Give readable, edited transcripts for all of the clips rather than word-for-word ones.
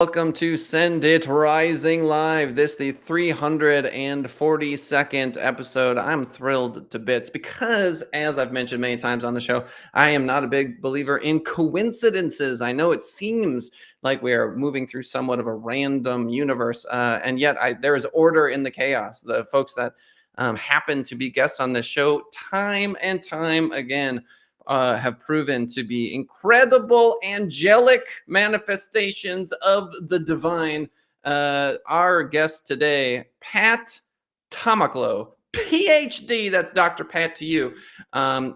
Welcome to Send It Rising Live. This the 342nd episode. I'm thrilled to bits because, as I've mentioned many times on the show, I am not a big believer in coincidences. I know it seems like we are moving through somewhat of a random universe, and yet there is order in the chaos. The folks that happen to be guests on this show time and time again have proven to be incredible angelic manifestations of the divine. Our guest today, Pat Tamakloe, PhD, that's Dr. Pat to you,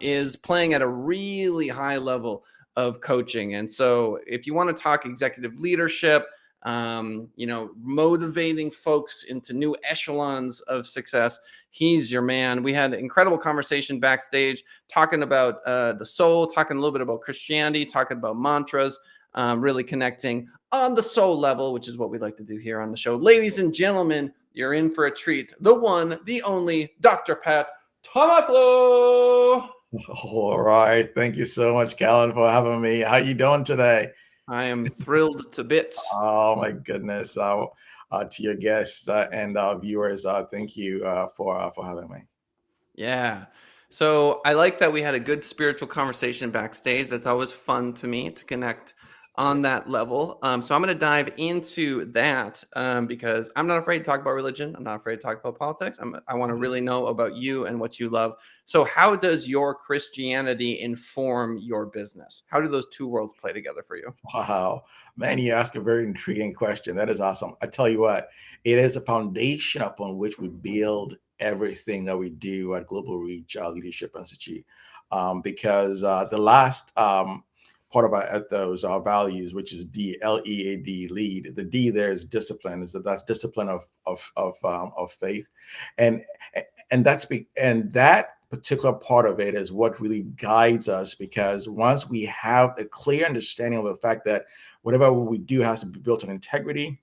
is playing at a really high level of coaching. And so if you want to talk executive leadership, motivating folks into new echelons of success, he's your man. We had an incredible conversation backstage talking about the soul, talking a little bit about Christianity, talking about mantras, really connecting on the soul level, which is what we like to do here on the show. Ladies and gentlemen, you're in for a treat. The one, the only, Dr. Pat Tamakloe. All right. Thank you so much, Callan, for having me. How you doing today? I am thrilled to bits. Oh, my goodness. To your guests and viewers, thank you for having me. Yeah. So I like that we had a good spiritual conversation backstage. That's always fun to me to connect on that level. So I'm going to dive into that because I'm not afraid to talk about religion. I'm not afraid to talk about politics. I want to really know about you and what you love. So how does your Christianity inform your business? How do those two worlds play together for you? Wow. Man, you ask a very intriguing question. That is awesome. I tell you what, it is a foundation upon which we build everything that we do at Global Reach Leadership Institute. Because the last part of our ethos, our values, which is D, LEAD, lead. The D there is discipline. That's discipline of faith, and that particular part of it is what really guides us, because once we have a clear understanding of the fact that whatever we do has to be built on integrity,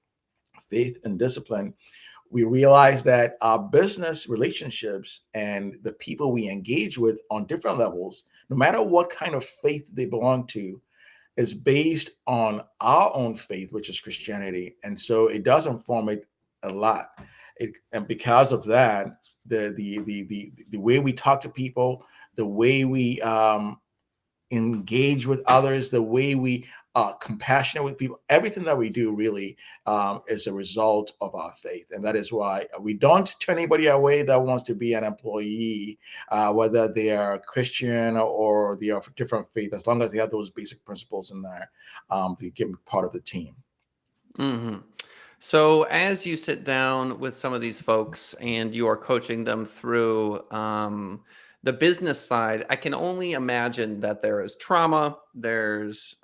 faith, and discipline, we realize that our business relationships and the people we engage with on different levels, no matter what kind of faith they belong to, is based on our own faith, which is Christianity. And so it does inform it a lot. And because of that, the way we talk to people, the way we engage with others, the way we are compassionate with people, everything that we do really is a result of our faith. And that is why we don't turn anybody away that wants to be an employee, whether they are Christian or they are of different faith, as long as they have those basic principles in there, they get part of the team. Mm-hmm. So, as you sit down with some of these folks and you are coaching them through the business side, I can only imagine that there is trauma, there's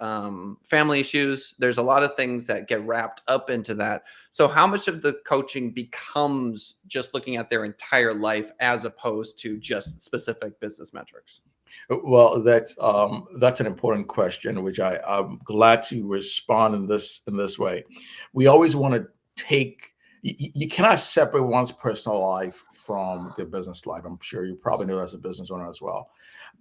family issues, there's a lot of things that get wrapped up into that. So, how much of the coaching becomes just looking at their entire life as opposed to just specific business metrics? Well, that's an important question, which I'm glad to respond in this way. We always want to take you cannot separate one's personal life from their business life. I'm sure you probably know as a business owner as well.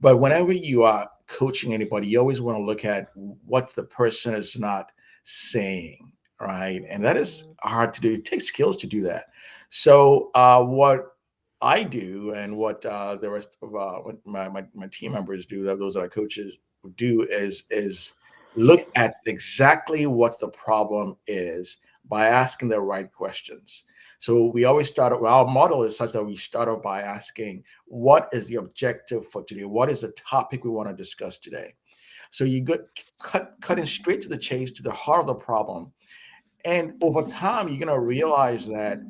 But whenever you are coaching anybody, you always want to look at what the person is not saying, right? And that is hard to do. It takes skills to do that. So what I do, and what the rest of my team members do, those that are coaches do, is look at exactly what the problem is by asking the right questions. So we always start. Our model is such that we start off by asking, "What is the objective for today? What is the topic we want to discuss today?" So you get cutting straight to the chase, to the heart of the problem, and over time, you're going to realize that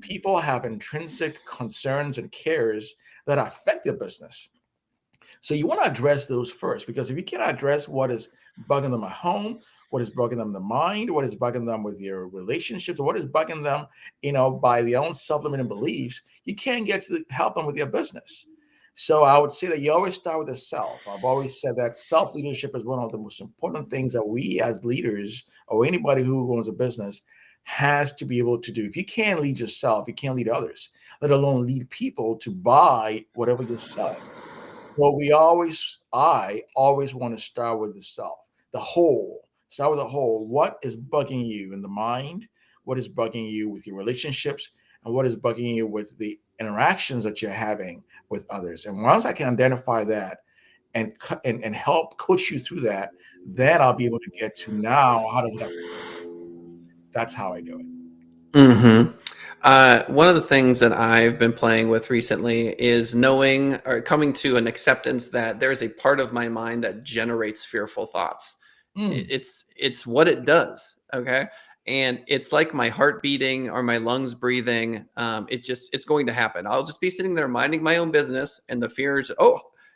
people have intrinsic concerns and cares that affect their business. So you want to address those first, because if you can't address what is bugging them at home, what is bugging them in the mind, what is bugging them with your relationships, what is bugging them, by their own self-limiting beliefs, you can't get to help them with their business. So I would say that you always start with the self. I've always said that self-leadership is one of the most important things that we as leaders, or anybody who owns a business, has to be able to do. If you can't lead yourself, you can't lead others, let alone lead people to buy whatever you're selling. So I always want to start with the self, the whole. Start with the whole. What is bugging you in the mind? What is bugging you with your relationships? And what is bugging you with the interactions that you're having with others? And once I can identify that and help coach you through that, then I'll be able to get to now, how does it affect? That's how I do it. Mm-hmm. One of the things that I've been playing with recently is knowing or coming to an acceptance that there is a part of my mind that generates fearful thoughts. Mm, It's what it does. Okay. And it's like my heart beating or my lungs breathing. It's going to happen. I'll just be sitting there minding my own business, and the fears,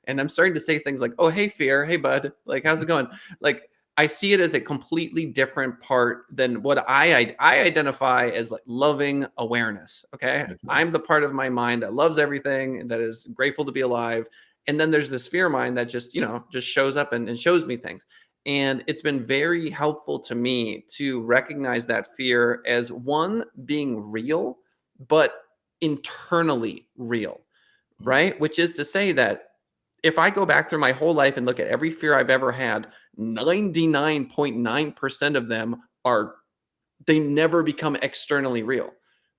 and I'm starting to say things like, "Oh, hey, fear. Hey, bud. Like, how's it going?" Like, I see it as a completely different part than what I identify as like loving awareness. Okay. okay. I'm the part of my mind that loves everything and that is grateful to be alive. And then there's this fear mind that just shows up and shows me things. And it's been very helpful to me to recognize that fear as one being real, but internally real, Mm, right? Which is to say that if I go back through my whole life and look at every fear I've ever had, 99.9% of them they never become externally real.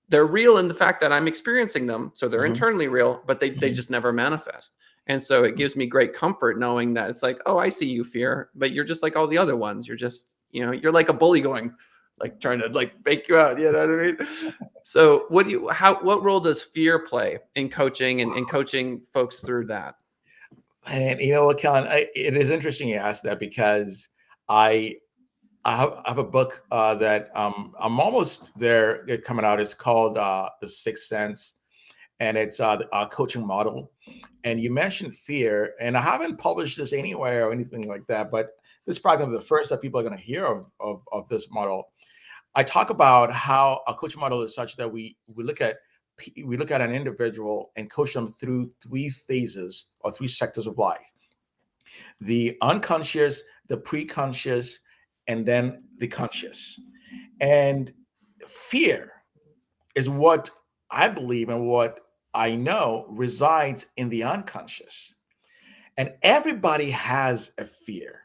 They're real in the fact that I'm experiencing them. So they're mhm, internally real, but they mhm, just never manifest. And so it gives me great comfort knowing that it's like, oh, I see you, fear, but you're just like all the other ones. You're just, you're like a bully going, like trying to like fake you out. You know what I mean? So what role does fear play in coaching and coaching folks through that? And you know what, Kellen, it is interesting you asked that because I I have a book that I'm almost there coming out. It's called The Sixth Sense, and it's a coaching model. And you mentioned fear, and I haven't published this anywhere or anything like that, but this is probably going to be the first that people are going to hear of this model. I talk about how a coaching model is such that we look at an individual and coach them through three phases or three sectors of life: the unconscious, the pre-conscious, and then the conscious. And fear is what I believe and what I know resides in the unconscious. And everybody has a fear.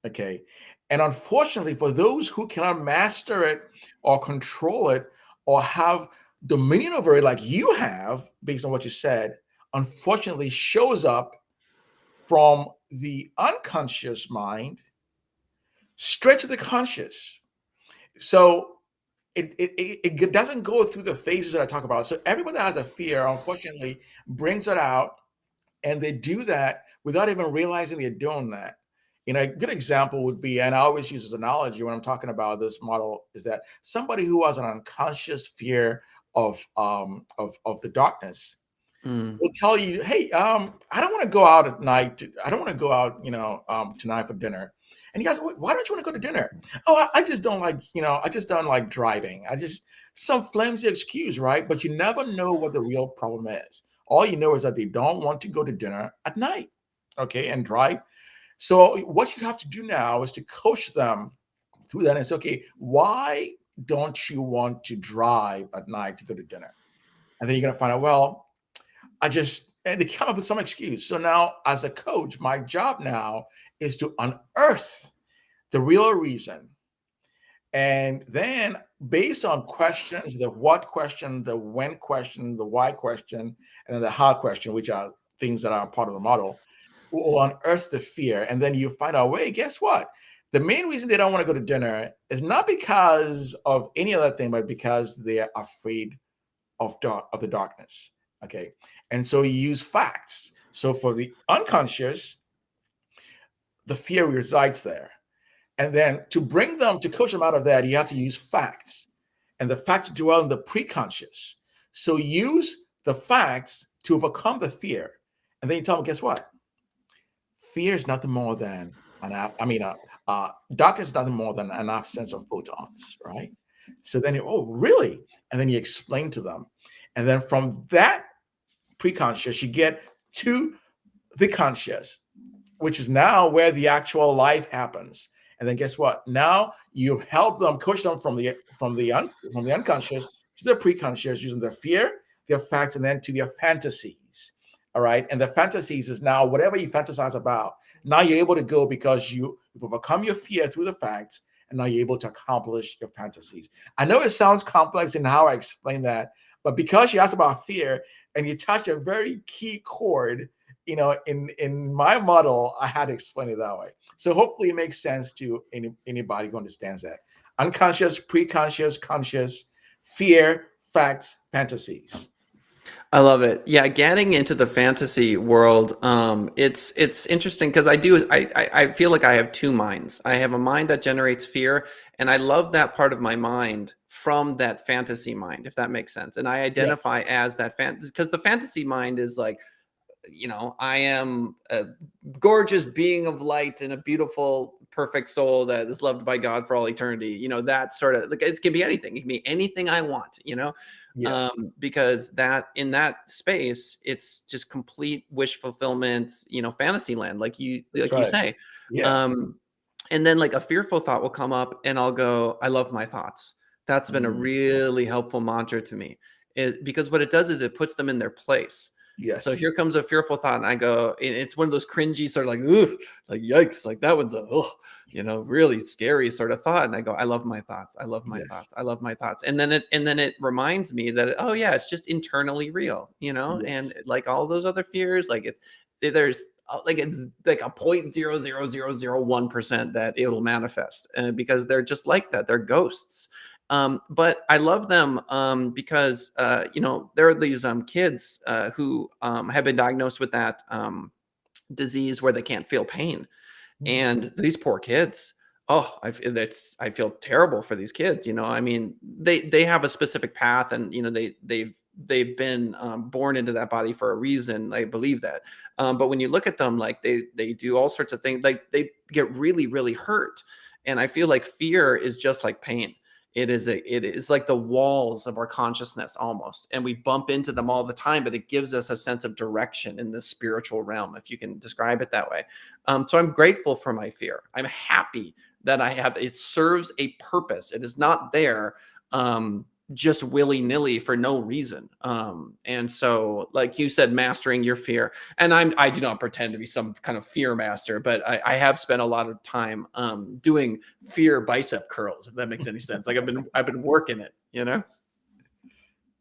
Okay. And unfortunately, for those who cannot master it or control it or have dominion over it, like you have, based on what you said, unfortunately shows up from the unconscious mind straight to the conscious. So it doesn't go through the phases that I talk about. So everybody that has a fear, unfortunately, brings it out, and they do that without even realizing they're doing that. You know, a good example would be, and I always use this analogy when I'm talking about this model, is that somebody who has an unconscious fear of the darkness Mm. will tell you, "Hey, I don't want to go out at night. I don't want to go out, tonight for dinner." And you guys, why don't you want to go to dinner? Oh, I just don't like, I just don't like driving. I just some flimsy excuse, right? But you never know what the real problem is. All you know is that they don't want to go to dinner at night, okay, and drive. So what you have to do now is to coach them through that and say, okay, why don't you want to drive at night to go to dinner? And then you're gonna find out, well, and they come up with some excuse. So now, as a coach, my job now is to unearth the real reason. And then, based on questions, the what question, the when question, the why question, and then the how question, which are things that are part of the model, will unearth the fear. And then you find out, wait, guess what? The main reason they don't want to go to dinner is not because of any other thing, but because they are afraid of the darkness. Okay. And so you use facts. So for the unconscious, the fear resides there. And then to bring them to coach them out of that, you have to use facts. And the facts dwell in the preconscious. So use the facts to overcome the fear. And then you tell them, guess what? Fear is nothing more than darkness is nothing more than an absence of photons, right? So then, oh, really? And then you explain to them. And then from that preconscious, you get to the conscious, which is now where the actual life happens. And then guess what? Now you help them, coach them from the unconscious to the preconscious using their fear, their facts, and then to their fantasies. All right. And the fantasies is now whatever you fantasize about. Now you're able to go because you You've overcome your fear through the facts, and now you're able to accomplish your fantasies. I know it sounds complex in how I explain that, but because you asked about fear and you touch a very key chord, in my model, I had to explain it that way. So hopefully it makes sense to anybody who understands that. Unconscious, preconscious, conscious, fear, facts, fantasies. I love it. Yeah, getting into the fantasy world, it's interesting because I feel like I have two minds. I have a mind that generates fear, and I love that part of my mind from that fantasy mind, if that makes sense. And I Yes. identify as that because the fantasy mind is like, I am a gorgeous being of light and a beautiful, perfect soul that is loved by God for all eternity. That sort of like it can be anything. It can be anything I want, Yes. because that in that space, it's just complete wish fulfillment, fantasy land, That's like you right. say. Yeah. Um, and then like a fearful thought will come up and I'll go, I love my thoughts. That's been a Mm. really helpful mantra to me. Because what it does is it puts them in their place. So Yes. here comes a fearful thought, and I go, and it's one of those cringy sort of like, ooh, like yikes, like that one's a, oh, really scary sort of thought. And I go, I love my thoughts. I love my Yes. thoughts. I love my thoughts. And then it reminds me that, oh yeah, it's just internally real, and Yes. like all those other fears, like there's like it's like a 0.00001% that it'll manifest, because they're just like that. They're ghosts. But I love them, because there are these kids who have been diagnosed with that disease where they can't feel pain, Mm. and these poor kids. Oh, I feel terrible for these kids. I mean, they have a specific path, and they've been born into that body for a reason. I believe that. But when you look at them, like they do all sorts of things, like they get really really hurt, and I feel like fear is just like pain. It is like the walls of our consciousness almost, and we bump into them all the time, but it gives us a sense of direction in the spiritual realm, if you can describe it that way. So I'm grateful for my fear. I'm happy that I have it. Serves a purpose. It is not there just willy-nilly for no reason. And so, like you said, mastering your fear. And I do not pretend to be some kind of fear master, but I have spent a lot of time doing fear bicep curls, if that makes any sense. Like I've been working it.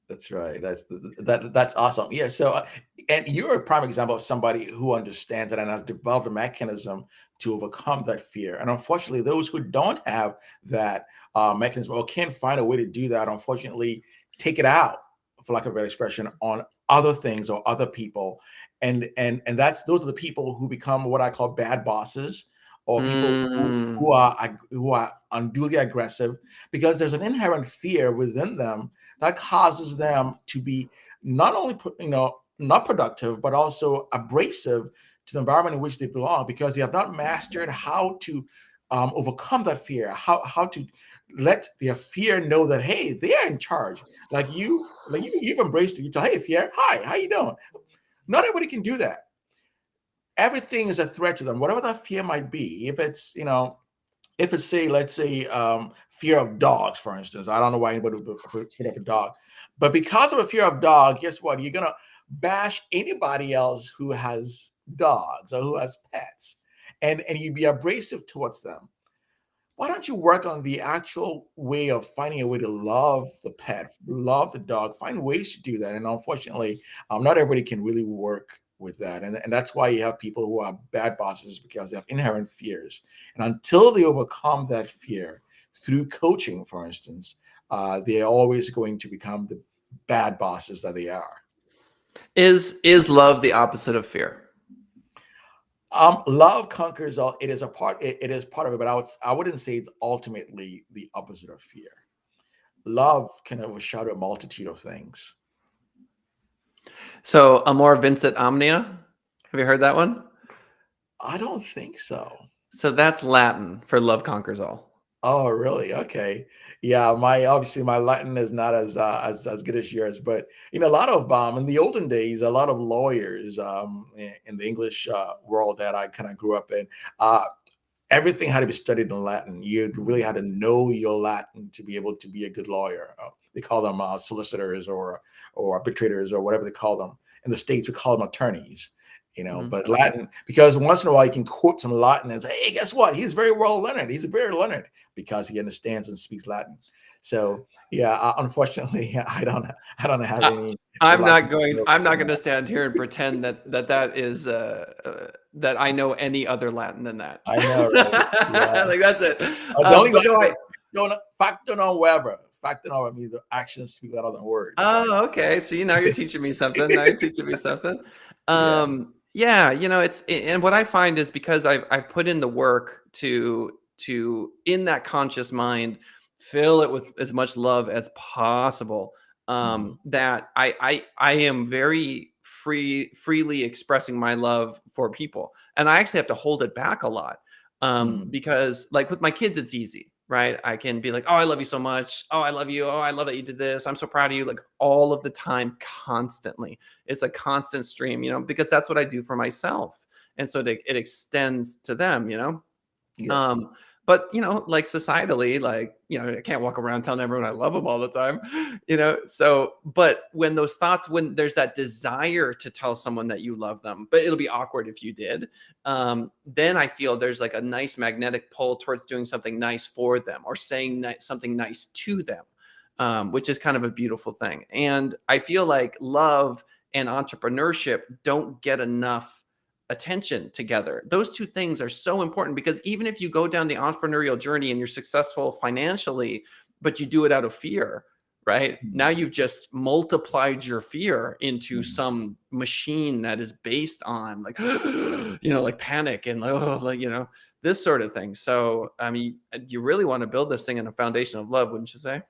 That's right. That's awesome. Yeah. So, and you're a prime example of somebody who understands it and has developed a mechanism to overcome that fear. And unfortunately, those who don't have that mechanism or can't find a way to do that, unfortunately, take it out, for lack of a better expression, on other things or other people. And that's those are the people who become what I call bad bosses, or people who Mm, who are unduly aggressive, because there's an inherent fear within them that causes them to be not only not productive, but also abrasive to the environment in which they belong, because they have not mastered how to overcome that fear, how to let their fear know that, hey, they are in charge. You've embraced it. You tell, hey, fear, hi, how you doing? Not everybody can do that. Everything is a threat to them, whatever that fear might be. If it's, say, let's say, fear of dogs, for instance. I don't know why anybody would put up a dog, but because of a fear of dog, guess what? You're gonna bash anybody else who has dogs or who has pets, and you'd be abrasive towards them. Why don't you work on the actual way of finding a way to love the pet, love the dog, find ways to do that? And unfortunately, not everybody can really work with that. And that's why you have people who are bad bosses, because they have inherent fears. And until they overcome that fear through coaching, for instance, they're always going to become the bad bosses that they are. is love the opposite of fear? Love conquers all. It is a part. It is part of it, but I wouldn't say it's ultimately the opposite of fear. Love can overshadow a multitude of things. So amor vincit omnia. Have you heard that one? I don't think so. So that's Latin for love conquers all. Oh, really? Okay. Yeah, my obviously my Latin is not as good as yours, but a lot of in the olden days, a lot of lawyers in the English world that I kind of grew up in, uh, everything had to be studied in Latin. You really had to know your Latin to be able to be a good lawyer. They call them solicitors or arbitrators or whatever they call them. In the States, we call them attorneys. But Latin, because once in a while you can quote some Latin and say, hey, guess what? He's very well learned. He's very learned because he understands and speaks Latin. So yeah, unfortunately, I don't have any. I'm not going to stand here and pretend that is that I know any other Latin than that. I know, right? Yeah. Like that's it. The only facto non verba. Facto non verba means the actions speak louder than words. Oh, okay. So now you're teaching me something. Yeah, it's, and what I find is because I put in the work to in that conscious mind fill it with as much love as possible. That I am very freely expressing my love for people, and I actually have to hold it back a lot. Because like with my kids, it's easy, right? I can be like, oh, I love you so much. Oh, I love you. Oh, I love that you did this. I'm so proud of you. Like all of the time, constantly. It's a constant stream, because that's what I do for myself. And so it extends to them, Yes. But like societally, like, I can't walk around telling everyone I love them all the time, so, but when those thoughts, when there's that desire to tell someone that you love them, but it'll be awkward if you did, then I feel there's like a nice magnetic pull towards doing something nice for them or saying something nice to them, which is kind of a beautiful thing. And I feel like love and entrepreneurship don't get enough attention together. Those two things are so important, because even if you go down the entrepreneurial journey and you're successful financially, but you do it out of fear, right? Now you've just multiplied your fear into some machine that is based on like, like panic and this sort of thing. So, I mean, you really want to build this thing in a foundation of love, wouldn't you say?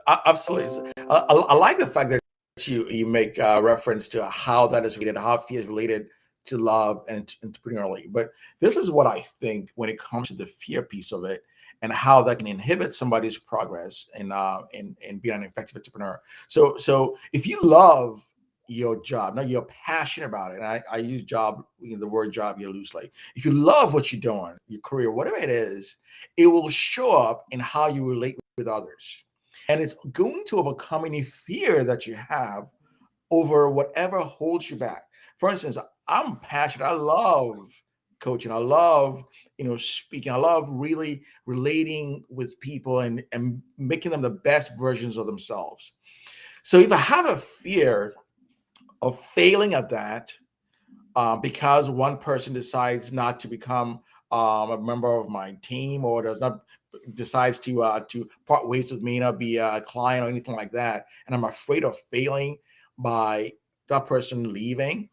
Absolutely. I like the fact that you make reference to how that is related, how fear is related to love and entrepreneurially. But this is what I think when it comes to the fear piece of it and how that can inhibit somebody's progress in being an effective entrepreneur. So if you love your job, now you're passionate about it, and I use job, the word job here loosely. If you love what you're doing, your career, whatever it is, it will show up in how you relate with others. And it's going to overcome any fear that you have over whatever holds you back. For instance, I'm passionate. I love coaching. I love, speaking. I love really relating with people and making them the best versions of themselves. So if I have a fear of failing at that, because one person decides not to become a member of my team, or decides to part ways with me, not be a client or anything like that, and I'm afraid of failing by that person leaving,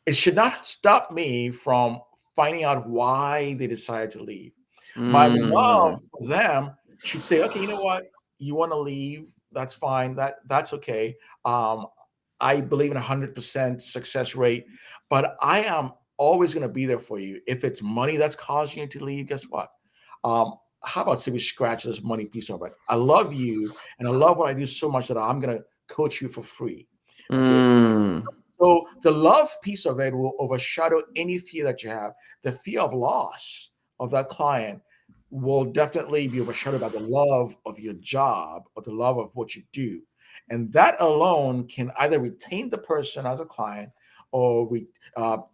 it should not stop me from finding out why they decided to leave. My love for them should say, okay, you know what? You want to leave? That's fine. That's okay. I believe in 100% success rate, but I am always going to be there for you. If it's money that's causing you to leave, guess what? How about say we scratch this money piece of it? I love you, and I love what I do so much that I'm going to coach you for free. Okay. So the love piece of it will overshadow any fear that you have. The fear of loss of that client will definitely be overshadowed by the love of your job or the love of what you do. And that alone can either retain the person as a client, or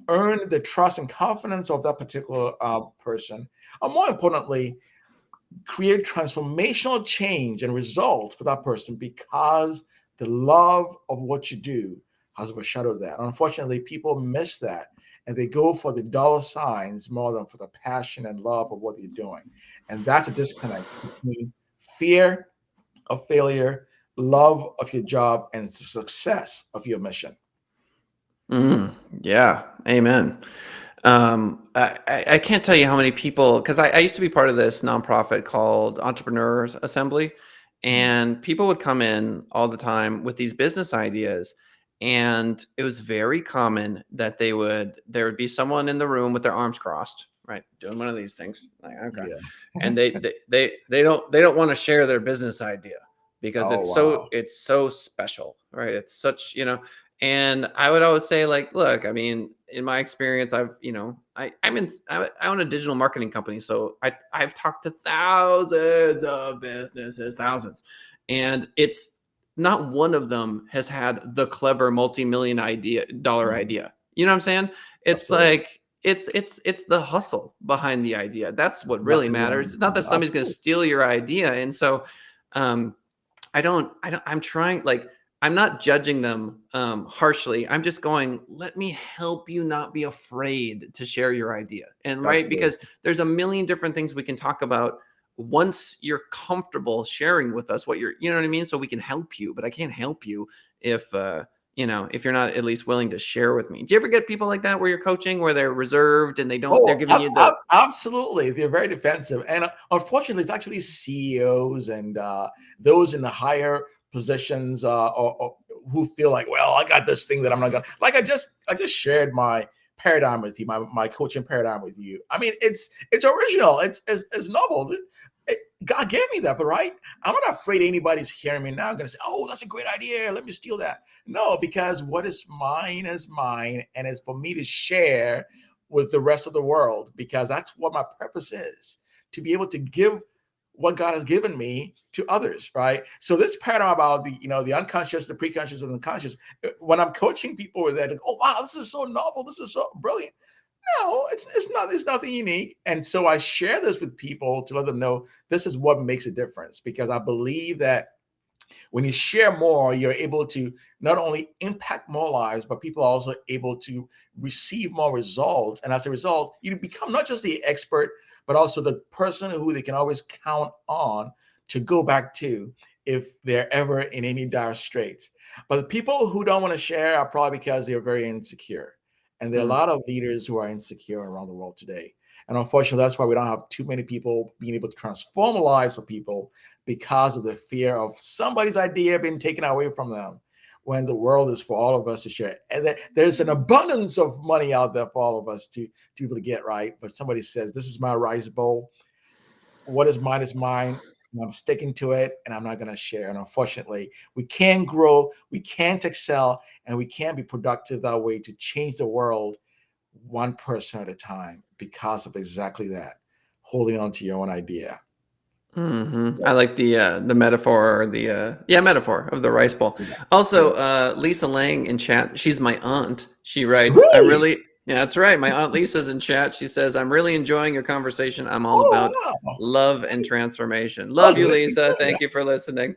earn the trust and confidence of that particular person, or more importantly, create transformational change and results for that person, because the love of what you do has overshadowed that. Unfortunately, people miss that, and they go for the dollar signs more than for the passion and love of what they're doing. And that's a disconnect between fear of failure, love of your job, and the success of your mission. Yeah. Amen. I can't tell you how many people, because I used to be part of this nonprofit called Entrepreneurs Assembly, and people would come in all the time with these business ideas. And it was very common that there would be someone in the room with their arms crossed, right, doing one of these things, like, okay, yeah. And they don't want to share their business idea because it's so special, right? It's such, and I would always say, like, look, I mean, in my experience, I own a digital marketing company, so I've talked to thousands of businesses, thousands, and it's not one of them has had the clever multi-million dollar idea, You know what I'm saying? It's Absolutely. like it's the hustle behind the idea. That's what really Nothing matters. It's not runs. that somebody's going to Absolutely. steal your idea. And so um I'm trying, like, I'm not judging them harshly. I'm just going, let me help you not be afraid to share your idea. And right, Absolutely. because there's a million different things we can talk about once you're comfortable sharing with us what you're, you know what I mean? So we can help you, but I can't help you if if you're not at least willing to share with me. Do you ever get people like that where you're coaching where they're reserved and they're Oh, giving you the absolutely. They're very defensive. And unfortunately, it's actually CEOs and those in the higher positions or who feel like, well, I got this thing that I'm not going to, like I just shared my paradigm with you, my coaching paradigm with you. I mean, it's original. It's novel. God gave me that, but right? I'm not afraid anybody's hearing me now. I'm going to say, oh, that's a great idea. Let me steal that. No, because what is mine, and it's for me to share with the rest of the world, because that's what my purpose is, to be able to give what God has given me to others, right? So this paradigm about the unconscious, the preconscious, and the conscious, when I'm coaching people with that, oh wow, this is so novel, this is so brilliant. No, it's nothing unique. And so I share this with people to let them know this is what makes a difference, because I believe that when you share more, you're able to not only impact more lives, but people are also able to receive more results. And as a result, you become not just the expert, but also the person who they can always count on to go back to if they're ever in any dire straits. But the people who don't want to share are probably because they're very insecure. And there are a Mm, lot of leaders who are insecure around the world today. And unfortunately, that's why we don't have too many people being able to transform lives for people, because of the fear of somebody's idea being taken away from them, when the world is for all of us to share. And there's an abundance of money out there for all of us to be able to get, right. But somebody says, this is my rice bowl. What is mine is mine. And I'm sticking to it, and I'm not going to share. And unfortunately, we can't grow, we can't excel, and we can't be productive that way to change the world one person at a time, because of exactly that, holding on to your own idea. I like the metaphor, or the metaphor of the rice bowl. Yeah. Also, Yeah. Lisa Lang in chat, she's my aunt. She writes, "I'm Really? really yeah, that's right. My aunt Lisa's in chat. She says, "I'm really enjoying your conversation. I'm all Oh, about wow. love and transformation." Oh, Love you, listen Lisa. to Thank that. you for listening.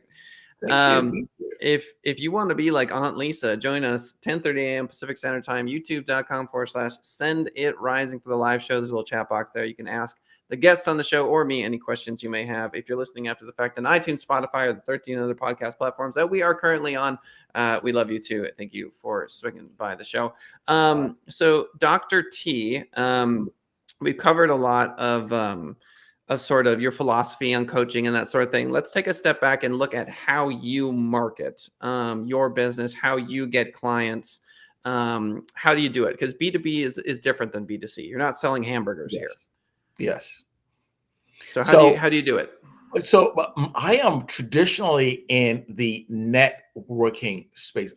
Thank you. Um, Thank you. if you want to be like Aunt Lisa, join us 10:30 a.m. Pacific Standard Time, youtube.com/send it rising for the live show. There's a little chat box there. You can ask the guests on the show or me any questions you may have. If you're listening after the fact on iTunes, Spotify, or the 13 other podcast platforms that we are currently on, we love you too. Thank you for swinging by the show. So Dr. T, we've covered a lot of sort of your philosophy on coaching and that sort of thing. Let's take a step back and look at how you market your business, how you get clients. How do you do it? Because B2B is different than B2C. You're not selling hamburgers here. Yes. Yes. So So, how do you do it? I am traditionally in the networking space.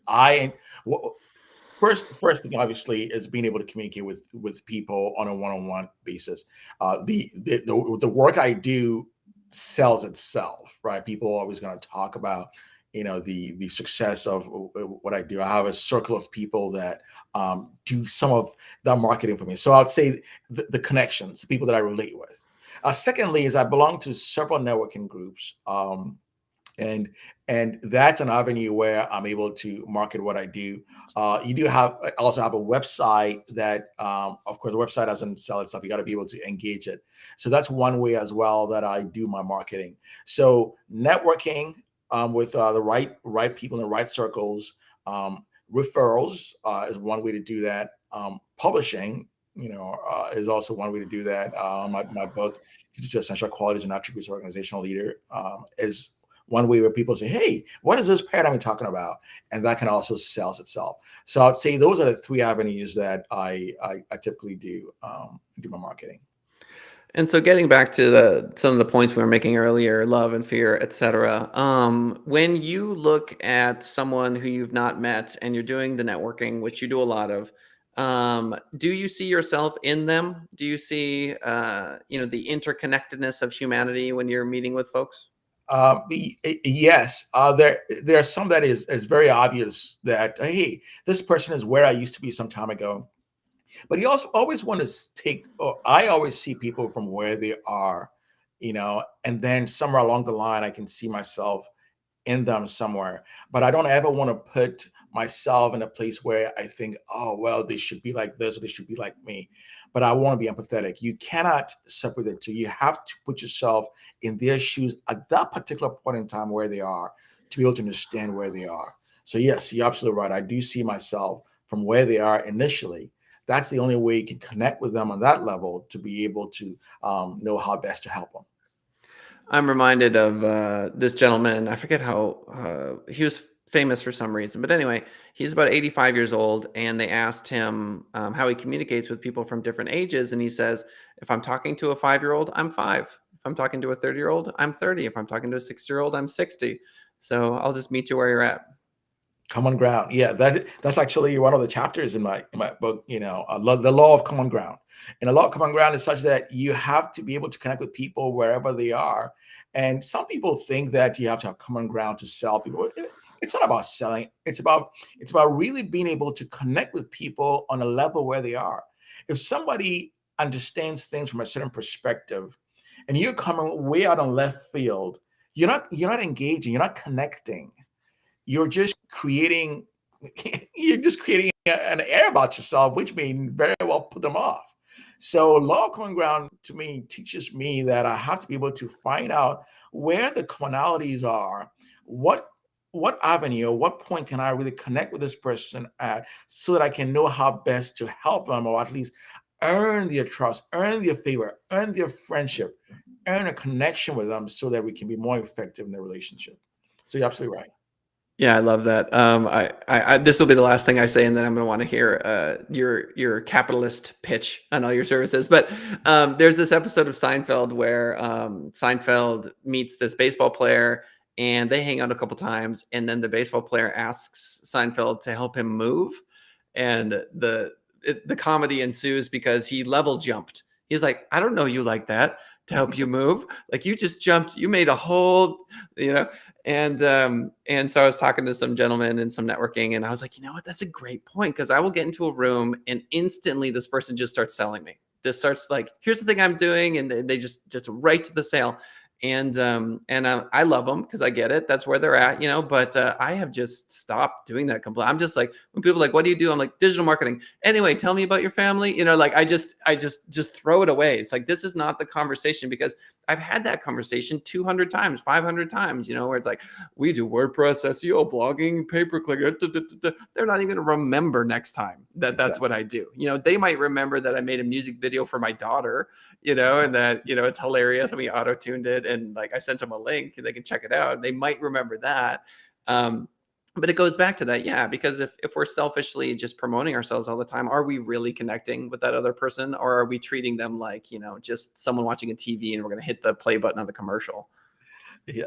First thing, obviously, is being able to communicate with people on a one-on-one basis. The work I do sells itself, right? People are always going to talk about the success of what I do. I have a circle of people that do some of the marketing for me. So I'd say the connections, the people that I relate with. Secondly, is I belong to several networking groups. And that's an avenue where I'm able to market what I do. I also have a website that, of course, the website doesn't sell itself. You got to be able to engage it. So that's one way as well that I do my marketing. So networking with the right people in the right circles, referrals is one way to do that. Publishing, is also one way to do that. My book, Essential Qualities and Attributes of Organizational Leader, is one way where people say, hey, what is this paradigm you're talking about? And that can also sell itself. So I'd say those are the three avenues that I typically do my marketing. And so getting back to some of the points we were making earlier, love and fear, etc. When you look at someone who you've not met and you're doing the networking, which you do a lot of, do you see yourself in them? Do you see the interconnectedness of humanity when you're meeting with folks? Yes, there are some that is very obvious that hey, this person is where I used to be some time ago. But you also always want to take. Or I always see people from where they are, and then somewhere along the line, I can see myself in them somewhere. But I don't ever want to put myself in a place where I think, oh, well, they should be like this or they should be like me. But I want to be empathetic. You cannot separate the two. You have to put yourself in their shoes at that particular point in time where they are to be able to understand where they are. So, yes, you're absolutely right. I do see myself from where they are initially. That's the only way you can connect with them on that level to be able to know how best to help them. I'm reminded of this gentleman. I forget how he was famous for some reason, but anyway, he's about 85 years old, and they asked him how he communicates with people from different ages, and he says, "If I'm talking to a 5-year-old, I'm 5. If I'm talking to a 30-year-old, I'm 30. If I'm talking to a 60-year-old, I'm 60. So I'll just meet you where you're at." Common ground. Yeah, that's actually one of the chapters in my book. The law of common ground, and the law of common ground is such that you have to be able to connect with people wherever they are. And some people think that you have to have common ground to sell people. It's not about selling. It's about really being able to connect with people on a level where they are. If somebody understands things from a certain perspective, and you're coming way out on left field, you're not engaging. You're not connecting, you're just creating an air about yourself, which may very well put them off. So law of common ground to me teaches me that I have to be able to find out where the commonalities are, what avenue, what point can I really connect with this person at, so that I can know how best to help them, or at least earn their trust, earn their favor, earn their friendship, earn a connection with them, so that we can be more effective in the relationship. So you're absolutely right. Yeah, I love that. This will be the last thing I say, and then I'm going to want to hear your capitalist pitch on all your services. But there's this episode of Seinfeld where Seinfeld meets this baseball player, and they hang out a couple times, and then the baseball player asks Seinfeld to help him move, and the comedy ensues because he level jumped. He's like, "I don't know you like that to help you move. Like you just jumped, you made a whole, you know." And so I was talking to some gentleman and some networking, and I was like, you know what, that's a great point, because I will get into a room and instantly this person just starts selling me. Just starts like, here's the thing I'm doing, and they just right to the sale. And I love them because I get it. That's where they're at, But I have just stopped doing that completely. I'm just like, when people are like, "What do you do?" I'm like, "Digital marketing." Anyway, tell me about your family. Like I just throw it away. It's like, this is not the conversation, because I've had that conversation 200 times, 500 times. Where it's like, we do WordPress, SEO, blogging, pay per click. They're not even going to remember next time that's what I do. They might remember that I made a music video for my daughter, and that, it's hilarious, and we auto-tuned it, and like I sent them a link and they can check it out. They might remember that. But it goes back to that, yeah, because if we're selfishly just promoting ourselves all the time, are we really connecting with that other person, or are we treating them like, just someone watching a TV, and we're going to hit the play button on the commercial? Yeah,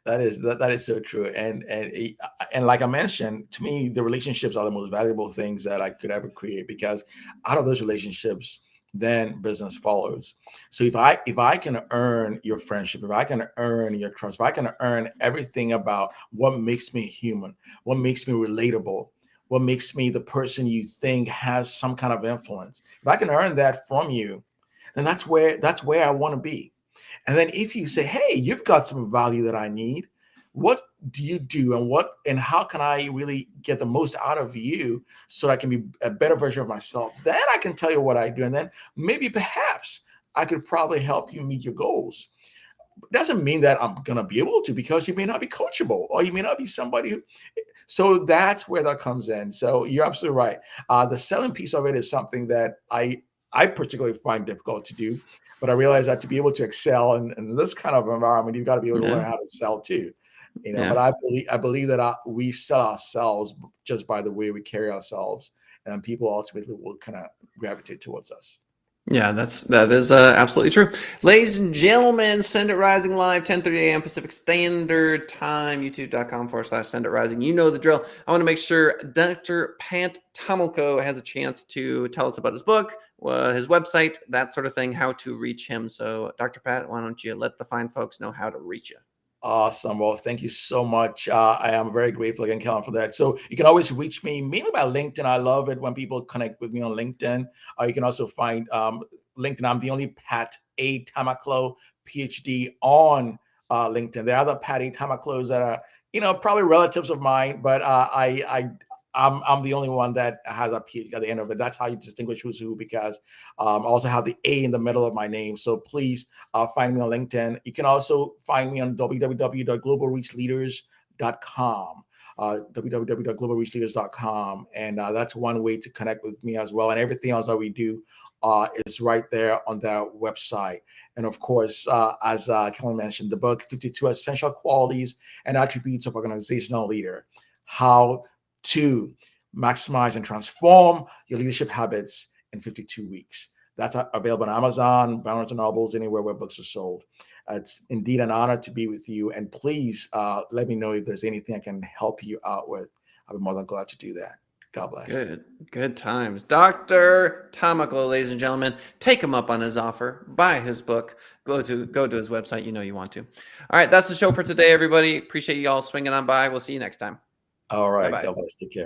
that is so true. And like I mentioned, to me, the relationships are the most valuable things that I could ever create, because out of those relationships, then business follows. So if I can earn your friendship, if I can earn your trust, if I can earn everything about what makes me human, what makes me relatable, what makes me the person you think has some kind of influence, if I can earn that from you, then that's where I want to be. And then if you say, "Hey, you've got some value that I need. What do you do, and how can I really get the most out of you so I can be a better version of myself?" Then I can tell you what I do, and then maybe perhaps I could probably help you meet your goals. Doesn't mean that I'm gonna be able to, because you may not be coachable, or you may not be somebody who. So that's where that comes in. So you're absolutely right. The selling piece of it is something that I particularly find difficult to do, but I realize that to be able to excel in this kind of environment, you've got to be able to Yeah. learn how to sell too. But Yeah. I believe that we sell ourselves just by the way we carry ourselves, and people ultimately will kind of gravitate towards us. Yeah, that is absolutely true. Ladies and gentlemen, Send It Rising live, 10:30 a.m. Pacific Standard Time, youtube.com/Send It Rising. You know the drill. I want to make sure Dr. Pat Tamakloe has a chance to tell us about his book, his website, that sort of thing, how to reach him. So, Dr. Pat, why don't you let the fine folks know how to reach you? Awesome. Well, thank you so much. I am very grateful again, Kellen, for that. So you can always reach me mainly by LinkedIn. I love it when people connect with me on LinkedIn. You can also find LinkedIn. I'm the only Pat A. Tamakloe PhD on LinkedIn. There are other Pat A. Tamakloes that are, probably relatives of mine, but I'm the only one that has a PhD at the end of it. That's how you distinguish who's who, because I also have the A in the middle of my name. So please find me on LinkedIn. You can also find me on www.globalreachleaders.com. www.globalreachleaders.com. And that's one way to connect with me as well. And everything else that we do is right there on that website. And of course, as Kellen mentioned, the book, 52 Essential Qualities and Attributes of Organizational Leader, how to maximize and transform your leadership habits in 52 weeks. That's available on Amazon, Barnes & Nobles, anywhere where books are sold. It's indeed an honor to be with you. And please let me know if there's anything I can help you out with. I'll be more than glad to do that. God bless. Good times. Dr. Tamakloe, ladies and gentlemen, take him up on his offer. Buy his book. Go to his website. You know you want to. All right, that's the show for today, everybody. Appreciate you all swinging on by. We'll see you next time. All right. Bye-bye. God bless. Take care.